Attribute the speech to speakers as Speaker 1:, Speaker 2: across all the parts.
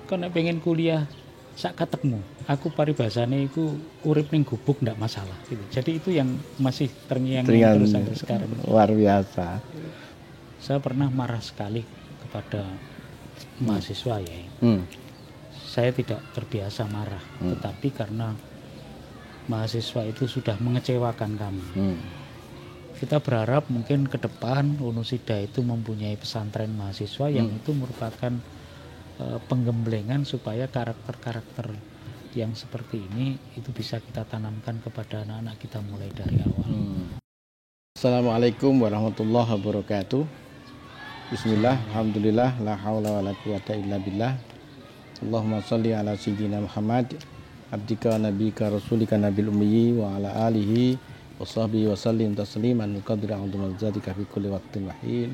Speaker 1: Kau nek pengen kuliah sak ketemu, aku paribasane iku urip ning gubuk ndak masalah gitu. Jadi itu yang masih terngiang-ngiang terus sampai sekarang.
Speaker 2: Luar biasa.
Speaker 1: Saya pernah marah sekali kepada mahasiswa ya. Saya tidak terbiasa marah, tetapi karena mahasiswa itu sudah mengecewakan kami. Kita berharap mungkin ke depan Unusida itu mempunyai pesantren mahasiswa yang itu merupakan penggemblengan supaya karakter-karakter yang seperti ini itu bisa kita tanamkan kepada anak-anak kita mulai dari awal.
Speaker 2: Assalamualaikum warahmatullahi wabarakatuh. Bismillah, alhamdulillah, la haula wa la quwata illa billah. Allahumma salli ala sayyidina Muhammad abdika nabika rasulika nabil ummi wa ala alihi wa sahbihi wa sallim tasliman muqaddira azmal zatika fi kulli waqtin wahin.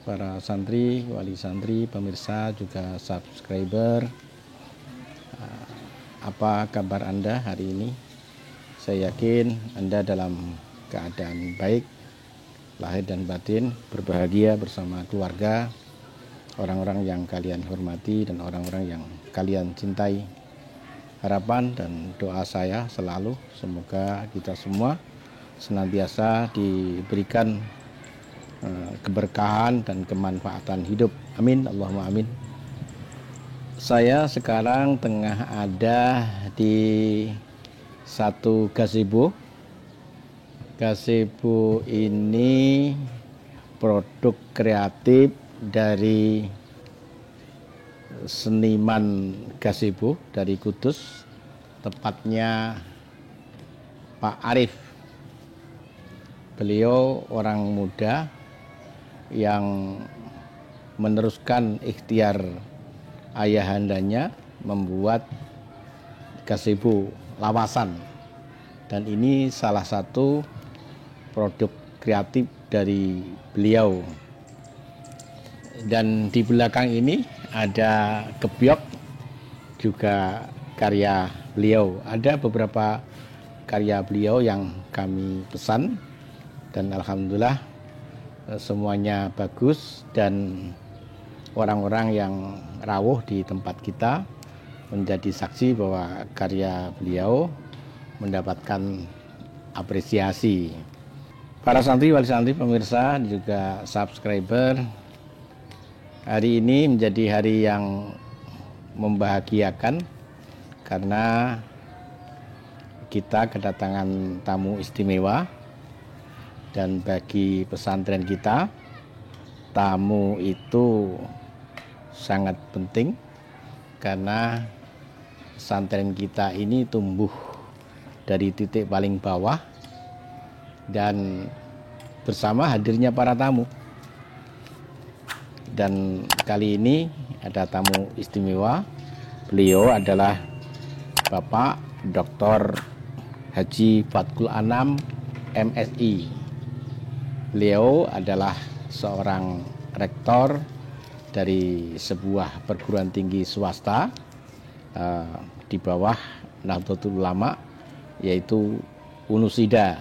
Speaker 2: Para santri, wali santri, pemirsa, juga subscriber, apa kabar Anda hari ini? Saya yakin Anda dalam keadaan baik, lahir dan batin, berbahagia bersama keluarga, orang-orang yang kalian hormati dan orang-orang yang kalian cintai. Harapan dan doa saya selalu semoga kita semua senantiasa diberikan keberkahan dan kemanfaatan hidup. Amin, Allahumma amin. Saya sekarang tengah ada di satu gazebo. Gazebo ini produk kreatif dari seniman gazebo dari Kudus, tepatnya Pak Arif. Beliau orang muda yang meneruskan ikhtiar ayahandanya membuat gazebo lawasan, dan ini salah satu produk kreatif dari beliau. Dan di belakang ini ada gebyok, juga karya beliau. Ada beberapa karya beliau yang kami pesan dan alhamdulillah semuanya bagus, dan orang-orang yang rawuh di tempat kita menjadi saksi bahwa karya beliau mendapatkan apresiasi. Para santri, wali santri, pemirsa, juga subscriber, hari ini menjadi hari yang membahagiakan karena kita kedatangan tamu istimewa. Dan bagi pesantren kita, tamu itu sangat penting karena pesantren kita ini tumbuh dari titik paling bawah dan bersama hadirnya para tamu. Dan kali ini ada tamu istimewa. Beliau adalah Bapak Dr. Haji Fatkul Anam, MSI. Beliau adalah seorang rektor dari sebuah perguruan tinggi swasta di bawah Nahdlatul Ulama, yaitu Unusida.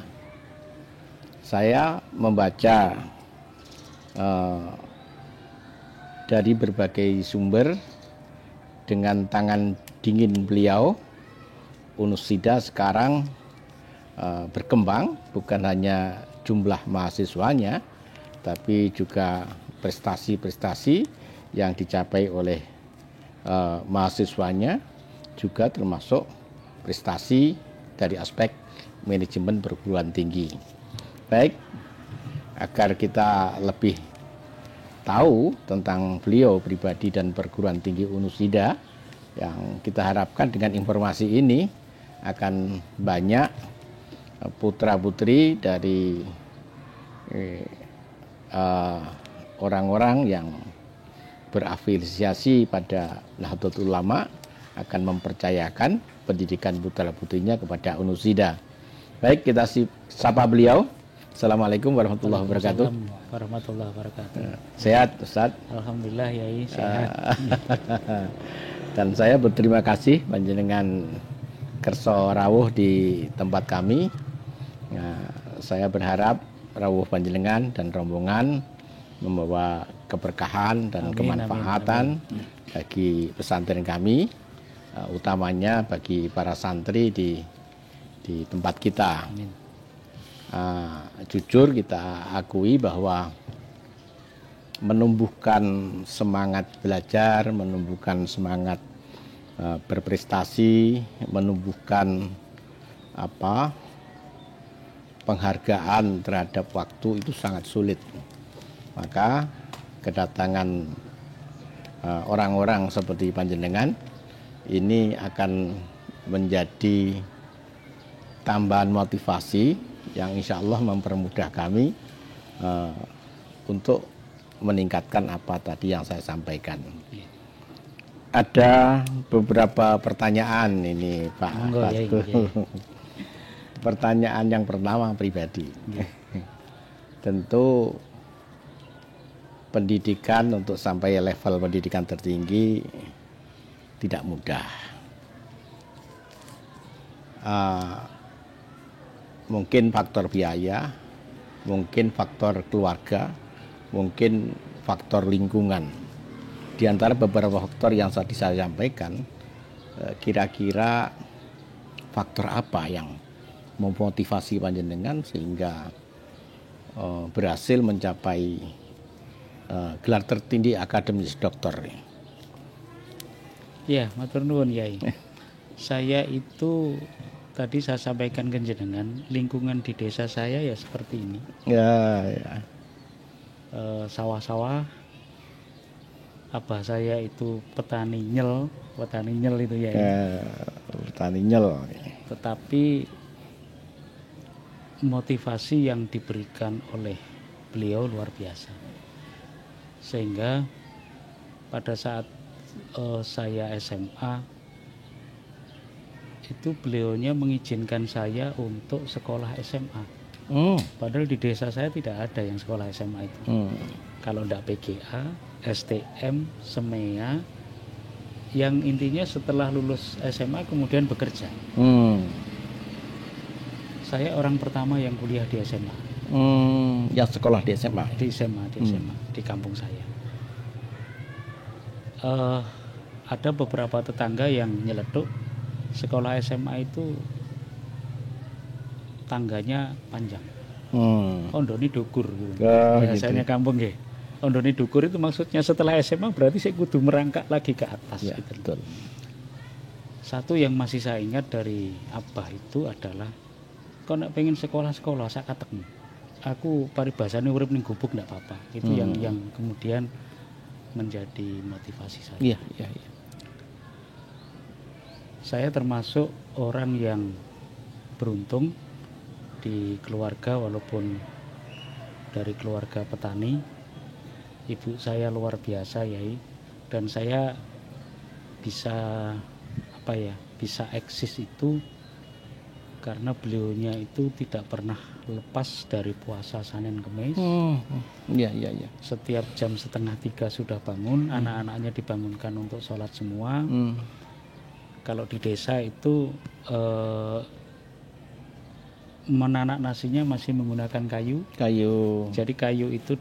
Speaker 2: Saya membaca dari berbagai sumber dengan tangan dingin beliau. Unusida sekarang berkembang, bukan hanya jumlah mahasiswanya, tapi juga prestasi-prestasi yang dicapai oleh mahasiswanya, juga termasuk prestasi dari aspek manajemen perguruan tinggi. Baik, agar kita lebih tahu tentang beliau pribadi dan perguruan tinggi Unusida, yang kita harapkan dengan informasi ini akan banyak putra-putri dari orang-orang yang berafiliasi pada Nahdlatul Ulama akan mempercayakan pendidikan putra-putrinya kepada Unusida. Baik, kita sapa beliau. Assalamualaikum warahmatullahi wabarakatuh.
Speaker 1: Warahmatullahi wabarakatuh.
Speaker 2: Sehat, Ustaz?
Speaker 1: Alhamdulillah, Yai, sehat.
Speaker 2: Dan saya berterima kasih panjenengan kerso rawuh di tempat kami. Nah, saya berharap rawuh panjenengan dan rombongan membawa keberkahan dan
Speaker 1: Amin,
Speaker 2: kemanfaatan
Speaker 1: amin.
Speaker 2: bagi pesantren kami, utamanya bagi para santri di tempat kita.
Speaker 1: Amin.
Speaker 2: Jujur kita akui bahwa menumbuhkan semangat belajar, menumbuhkan semangat berprestasi, menumbuhkan penghargaan terhadap waktu itu sangat sulit. Maka kedatangan orang-orang seperti panjenengan ini akan menjadi tambahan motivasi yang insya Allah mempermudah kami untuk meningkatkan apa tadi yang saya sampaikan. Ada beberapa pertanyaan ini Pak Fatkul. Pertanyaan yang pertama pribadi. Tentu pendidikan untuk sampai level pendidikan tertinggi tidak mudah. Mungkin faktor biaya, mungkin faktor keluarga, mungkin faktor lingkungan. Di antara beberapa faktor yang tadi saya sampaikan, kira-kira faktor apa yang memotivasi panjenengan sehingga berhasil mencapai gelar tertinggi akademis doktor?
Speaker 1: Ya, matur nuwun Yai. Saya itu tadi saya sampaikan ke jenengan, lingkungan di desa saya ya seperti ini.
Speaker 2: Ya.
Speaker 1: Sawah-sawah. Abah saya itu petani nyel itu ya.
Speaker 2: Petani nyel.
Speaker 1: Tetapi motivasi yang diberikan oleh beliau luar biasa. Sehingga pada saat saya SMA itu beliaunya mengizinkan saya untuk sekolah SMA. Padahal di desa saya tidak ada yang sekolah SMA itu. Kalau tidak PGA, STM, SEMEA, yang intinya setelah lulus SMA kemudian bekerja. Saya orang pertama yang kuliah di SMA.
Speaker 2: Yang sekolah di SMA?
Speaker 1: Di SMA, di kampung saya. Ada beberapa tetangga yang nyeletuk sekolah SMA itu tangganya panjang. Ondoni dukur gitu. Biasanya gitu. Kampung ya. Ondoni dukur itu maksudnya setelah SMA berarti saya kudu merangkak lagi ke atas
Speaker 2: ya,
Speaker 1: gitu.
Speaker 2: Betul.
Speaker 1: Satu yang masih saya ingat dari Abah itu adalah kau nak pengen sekolah-sekolah sak katekmu. Aku paribasane urip ning gubuk ndak apa-apa. Itu yang kemudian menjadi motivasi saya.
Speaker 2: Iya.
Speaker 1: Saya termasuk orang yang beruntung di keluarga, walaupun dari keluarga petani. Ibu saya luar biasa Yai, dan saya bisa bisa eksis itu karena beliaunya itu tidak pernah lepas dari puasa Senin Kemis.
Speaker 2: Iya.
Speaker 1: Setiap jam 2:30 sudah bangun, anak-anaknya dibangunkan untuk sholat semua. Kalau di desa itu menanak nasinya masih menggunakan kayu. Jadi kayu itu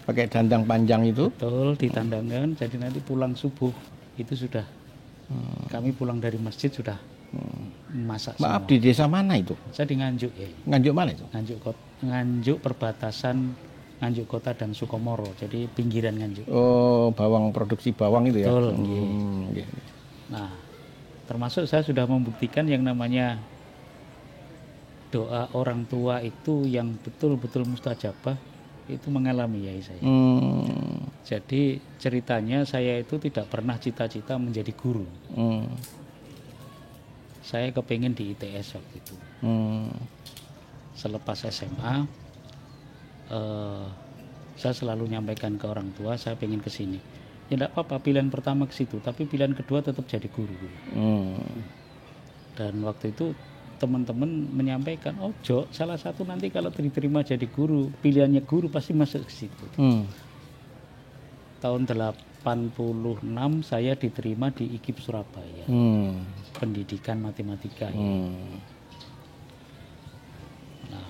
Speaker 2: pakai dandang panjang itu.
Speaker 1: Betul, ditandangkan. Jadi nanti pulang subuh itu sudah kami pulang dari masjid sudah masak.
Speaker 2: Maaf,
Speaker 1: semua.
Speaker 2: Di desa mana itu?
Speaker 1: Saya di Nganjuk ya.
Speaker 2: Nganjuk mana itu?
Speaker 1: Nganjuk perbatasan Nganjuk Kota dan Sukomoro. Jadi pinggiran Nganjuk.
Speaker 2: Oh, bawang, produksi bawang itu ya.
Speaker 1: Betul. Nah, termasuk saya sudah membuktikan yang namanya doa orang tua itu yang betul-betul mustajabah itu mengalami Yai saya. Jadi ceritanya saya itu tidak pernah cita-cita menjadi guru. Saya kepengen di ITS waktu itu. Selepas SMA, saya selalu nyampaikan ke orang tua saya pengen ke sini. Ya tidak apa-apa, pilihan pertama ke situ, tapi pilihan kedua tetap jadi guru. Dan waktu itu teman-teman menyampaikan, salah satu nanti kalau diterima jadi guru, pilihannya guru pasti masuk ke situ. Tahun 86 saya diterima di IKIP Surabaya, pendidikan matematika. Nah,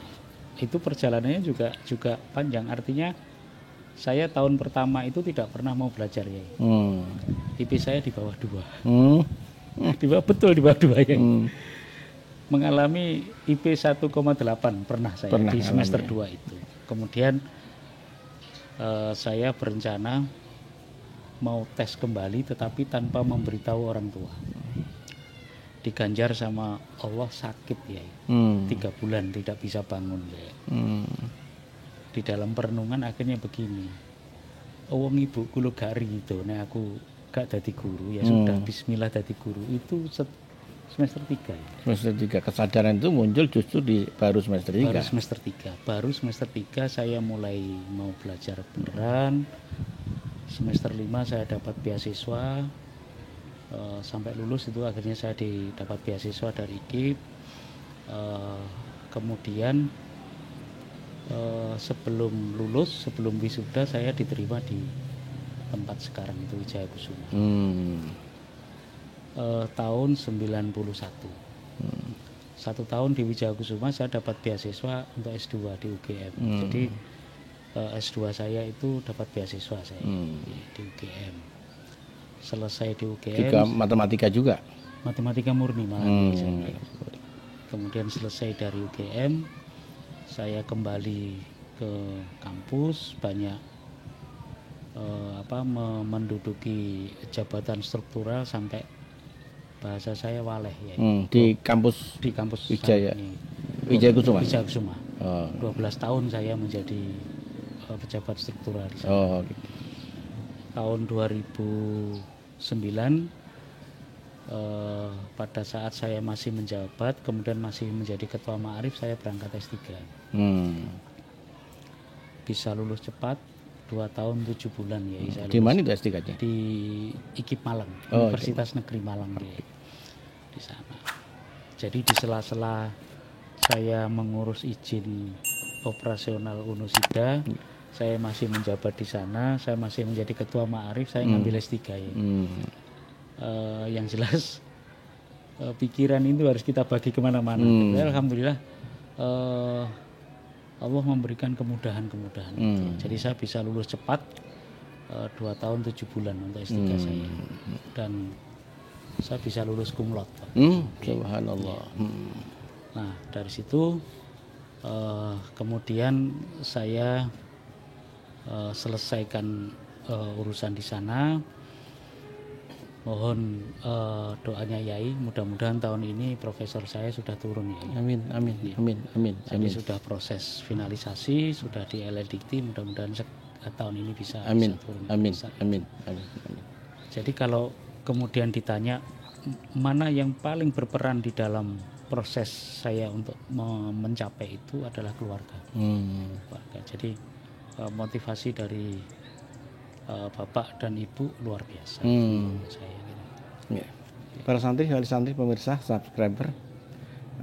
Speaker 1: itu perjalanannya juga panjang. Artinya saya tahun pertama itu tidak pernah mau belajar ya. IP saya di bawah 2. Betul di bawah 2 ya. Mengalami IP 1,8 pernah saya di semester 2 itu. Kemudian saya berencana mau tes kembali tetapi tanpa memberitahu orang tua. Diganjar sama Allah sakit ya. 3 bulan tidak bisa bangun ya. Di dalam perenungan akhirnya begini. Wong ibu kulo gari itu, nek aku gak dadi guru ya sudah bismillah dadi guru itu semester 3 ya.
Speaker 2: Semester 3 kesadaran itu muncul justru baru semester 3.
Speaker 1: Baru semester 3 saya mulai mau belajar beneran. Semester 5 saya dapat beasiswa. Sampai lulus itu akhirnya saya dapat beasiswa dari IKIP. Kemudian sebelum lulus, sebelum wisuda saya diterima di tempat sekarang itu Wijaya Kusuma. Tahun 91. 1 tahun di Wijaya Kusuma saya dapat beasiswa untuk S2 di UGM. Jadi S2 saya itu dapat beasiswa saya di UGM. Selesai di UGM.
Speaker 2: Juga matematika juga?
Speaker 1: Matematika murni malah. Kemudian selesai dari UGM, saya kembali ke kampus, banyak menduduki jabatan struktural sampai bahasa saya waleh ya.
Speaker 2: Di kampus Wijaya Kusuma.
Speaker 1: 12 tahun saya menjadi pejabat struktural di sana.
Speaker 2: Gitu.
Speaker 1: Tahun 2009 pada saat saya masih menjabat, kemudian masih menjadi ketua Ma'arif, saya berangkat S3. Bisa lulus cepat 2 tahun 7 bulan ya.
Speaker 2: Di mana itu S3-nya?
Speaker 1: Di IKIP Malang, Universitas Negeri Malang di sana. Jadi di sela-sela saya mengurus izin operasional Unusida, saya masih menjabat di sana, saya masih menjadi ketua Ma'arif, saya ngambil S3 ya. Yang jelas pikiran itu harus kita bagi kemana-mana. Alhamdulillah Allah memberikan kemudahan-kemudahan. Jadi saya bisa lulus cepat 2 tahun 7 bulan untuk S3 saya. Dan saya bisa lulus cum laude.
Speaker 2: Subhanallah.
Speaker 1: Nah dari situ kemudian saya selesaikan urusan di sana. Mohon doanya Yai, mudah-mudahan tahun ini profesor saya sudah turun ya.
Speaker 2: Amin.
Speaker 1: Jadi sudah proses finalisasi, sudah di LLDikti, mudah-mudahan tahun ini bisa turun.
Speaker 2: Amin.
Speaker 1: Jadi kalau kemudian ditanya mana yang paling berperan di dalam proses saya untuk mencapai itu adalah keluarga. Jadi motivasi dari bapak dan ibu luar biasa. Saya
Speaker 2: ya. Para santri, wali santri, pemirsa, subscriber,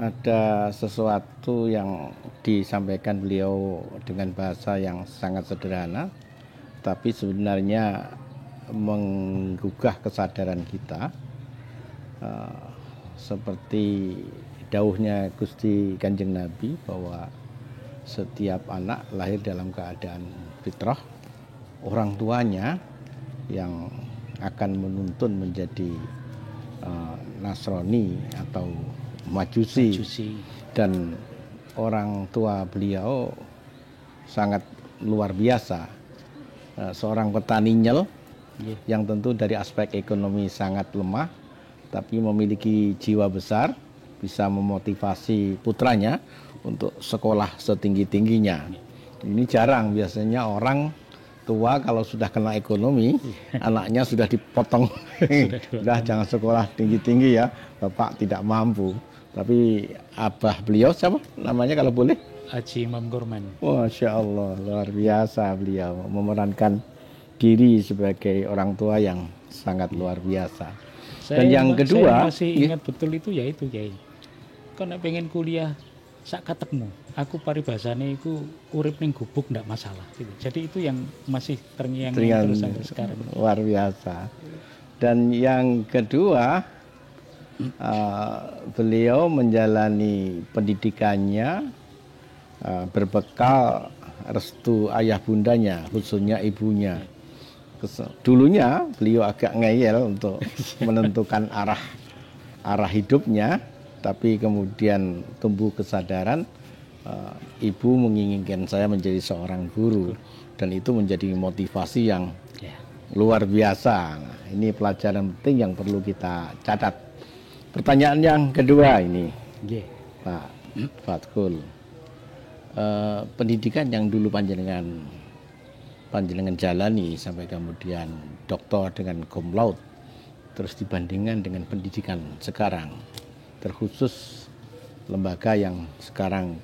Speaker 2: ada sesuatu yang disampaikan beliau dengan bahasa yang sangat sederhana, tapi sebenarnya menggugah kesadaran kita, seperti dawuhnya Gusti Kanjeng Nabi bahwa setiap anak lahir dalam keadaan fitrah. Orang tuanya yang akan menuntun menjadi Nasrani atau Majusi. Dan orang tua beliau sangat luar biasa, seorang petani nyel yang tentu dari aspek ekonomi sangat lemah, tapi memiliki jiwa besar, bisa memotivasi putranya untuk sekolah setinggi-tingginya. Ini jarang, biasanya orang tua kalau sudah kena ekonomi, anaknya sudah dipotong. Sudah jangan sekolah tinggi-tinggi ya, bapak tidak mampu. Tapi abah beliau siapa namanya kalau boleh?
Speaker 1: Haji Imam Gorman.
Speaker 2: Masya Allah, luar biasa beliau memerankan diri sebagai orang tua yang sangat luar biasa. Dan yang kedua,
Speaker 1: saya masih ingat betul itu ya itu Kiai. Kalau pengen kuliah sak ketemu, aku paribasane iku urip ning gubuk ndak masalah gitu. Jadi itu yang masih terngiang terus sampai sekarang.
Speaker 2: Luar biasa. Dan yang kedua, beliau menjalani pendidikannya berbekal restu ayah bundanya, khususnya ibunya. Dulunya beliau agak ngeyel untuk menentukan arah hidupnya, tapi kemudian tumbuh kesadaran, ibu menginginkan saya menjadi seorang guru, dan itu menjadi motivasi yang luar biasa. Nah, ini pelajaran penting yang perlu kita catat. Pertanyaan yang kedua ini, Pak Fatkul, pendidikan yang dulu panjenengan jalani sampai kemudian doktor dengan cum laude, terus dibandingkan dengan pendidikan sekarang, terkhusus lembaga yang sekarang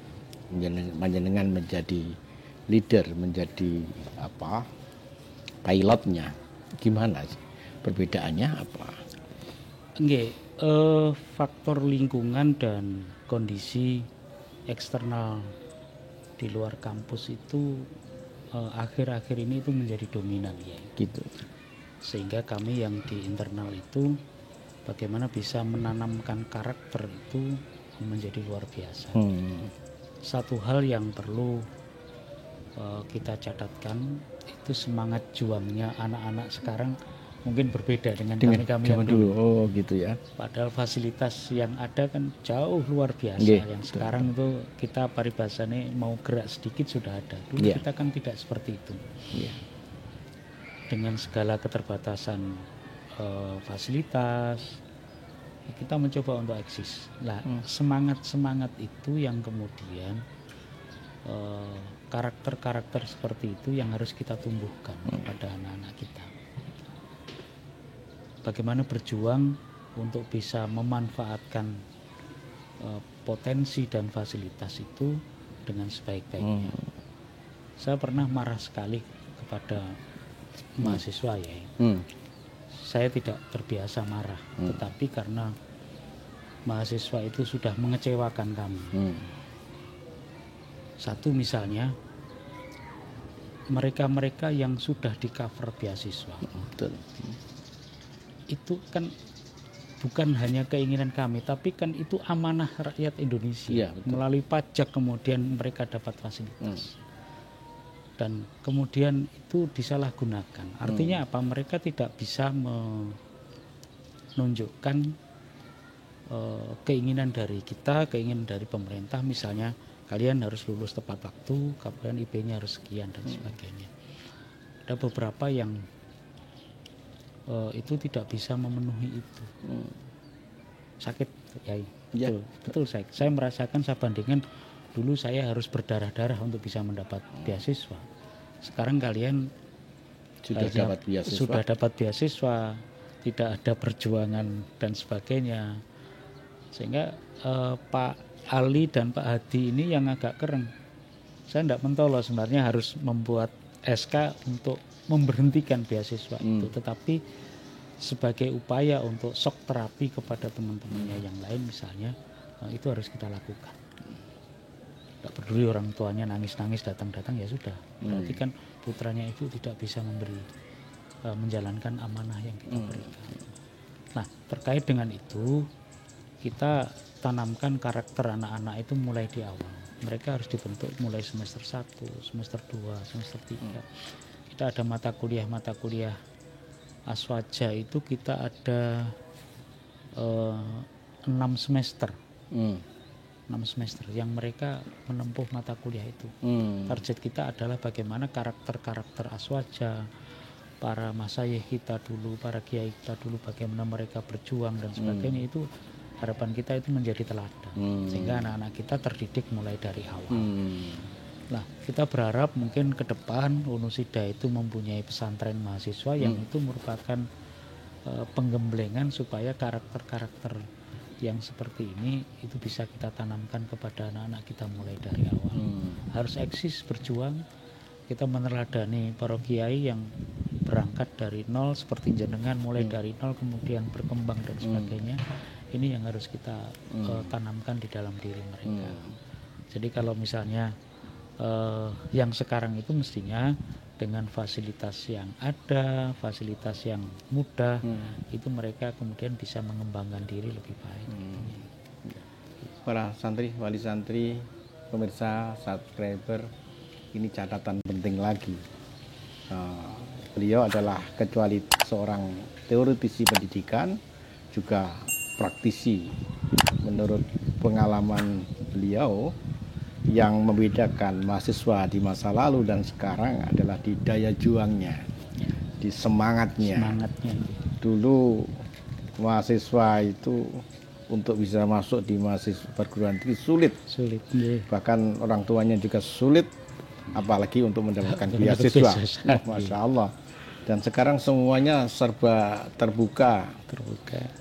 Speaker 2: panjenengan menjadi leader, menjadi pilotnya, gimana sih perbedaannya apa?
Speaker 1: Faktor lingkungan dan kondisi eksternal di luar kampus itu akhir-akhir ini itu menjadi dominan ya.
Speaker 2: Gitu.
Speaker 1: Sehingga kami yang di internal itu bagaimana bisa menanamkan karakter itu menjadi luar biasa. Satu hal yang perlu kita catatkan itu semangat juangnya anak-anak sekarang mungkin berbeda dengan kami yang dulu.
Speaker 2: Oh gitu ya.
Speaker 1: Padahal fasilitas yang ada kan jauh luar biasa. Yang sekarang itu kita paribasanya mau gerak sedikit sudah ada. Dulu kita kan tidak seperti itu. Dengan segala keterbatasan fasilitas, kita mencoba untuk eksis. Nah, semangat itu yang kemudian karakter-karakter seperti itu yang harus kita tumbuhkan pada anak-anak kita. Bagaimana berjuang untuk bisa memanfaatkan potensi dan fasilitas itu dengan sebaik-baiknya. Saya pernah marah sekali kepada mahasiswa ya. Saya tidak terbiasa marah, tetapi karena mahasiswa itu sudah mengecewakan kami. Satu misalnya, mereka-mereka yang sudah di cover beasiswa. Itu kan bukan hanya keinginan kami, tapi kan itu amanah rakyat Indonesia. Melalui pajak kemudian mereka dapat fasilitas. Dan kemudian itu disalahgunakan. Artinya apa? Mereka tidak bisa menunjukkan keinginan dari kita, keinginan dari pemerintah. Misalnya kalian harus lulus tepat waktu, kalian IP-nya harus sekian dan sebagainya. Ada beberapa yang itu tidak bisa memenuhi itu. Sakit ya, betul saya merasakan, saya bandingkan dulu saya harus berdarah-darah untuk bisa mendapat beasiswa. Sekarang kalian sudah dapat beasiswa, tidak ada perjuangan dan sebagainya, sehingga Pak Ali dan Pak Hadi ini yang agak keren. Saya tidak mentolo sebenarnya harus membuat SK untuk memberhentikan beasiswa itu, tetapi sebagai upaya untuk shock terapi kepada teman-temannya yang lain misalnya, itu harus kita lakukan. Tidak peduli orang tuanya nangis-nangis datang-datang, ya sudah, berarti kan putranya itu tidak bisa menjalankan amanah yang kita berikan. Nah, terkait dengan itu kita tanamkan karakter anak-anak itu mulai di awal. Mereka harus dibentuk mulai semester 1, semester 2, semester 3. Kita ada mata kuliah aswaja itu kita ada 6 semester. 6 semester yang mereka menempuh mata kuliah itu. Target kita adalah bagaimana karakter-karakter aswaja, para masayikh kita dulu, para kiai kita dulu, bagaimana mereka berjuang dan sebagainya, itu harapan kita itu menjadi teladan, sehingga anak-anak kita terdidik mulai dari awal. Nah, kita berharap mungkin ke depan Unusida itu mempunyai pesantren mahasiswa yang itu merupakan penggemblengan supaya karakter-karakter yang seperti ini itu bisa kita tanamkan kepada anak-anak kita mulai dari awal. Harus eksis, berjuang. Kita meneladani para kiai yang berangkat dari nol seperti jenengan, mulai dari nol kemudian berkembang dan sebagainya. Ini yang harus kita tanamkan di dalam diri mereka. Jadi kalau misalnya yang sekarang itu mestinya dengan fasilitas yang ada, fasilitas yang mudah, itu mereka kemudian bisa mengembangkan diri lebih baik.
Speaker 2: Para santri, wali santri pemirsa, subscriber, ini catatan penting lagi. Beliau adalah kecuali seorang teoretisi pendidikan, juga praktisi. Menurut pengalaman beliau, yang membedakan mahasiswa di masa lalu dan sekarang adalah di daya juangnya, di semangatnya. Dulu mahasiswa itu untuk bisa masuk di mahasiswa perguruan tinggi sulit. Bahkan orang tuanya juga sulit, apalagi untuk mendapatkan beasiswa. Masya Allah. Dan sekarang semuanya serba terbuka.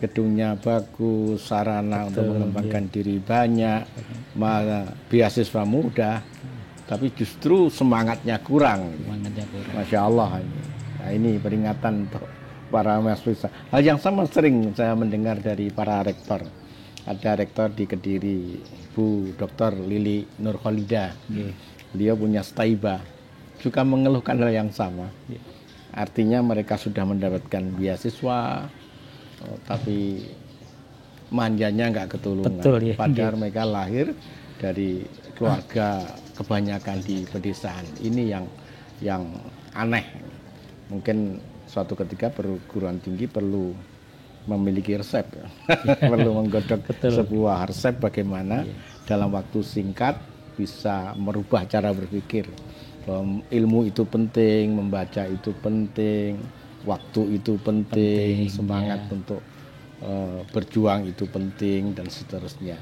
Speaker 2: Gedungnya bagus, sarana untuk mengembangkan diri banyak, beasiswa mudah, tapi justru semangatnya kurang. Masya Allah. Nah, ini peringatan untuk para mahasiswa. Hal yang sama sering saya mendengar dari para rektor. Ada rektor di Kediri, Bu Dr. Lili Nurkholidah. Beliau punya staiba, juga mengeluhkan hal yang sama. Artinya mereka sudah mendapatkan beasiswa, tapi manjanya nggak ketulungan. Padahal mereka lahir dari keluarga kebanyakan di pedesaan. Ini yang aneh. Mungkin suatu ketika perguruan tinggi perlu memiliki resep, perlu menggodok sebuah resep bagaimana dalam waktu singkat bisa merubah cara berpikir. Bahwa ilmu itu penting, membaca itu penting, waktu itu penting, semangat untuk berjuang itu penting, dan seterusnya.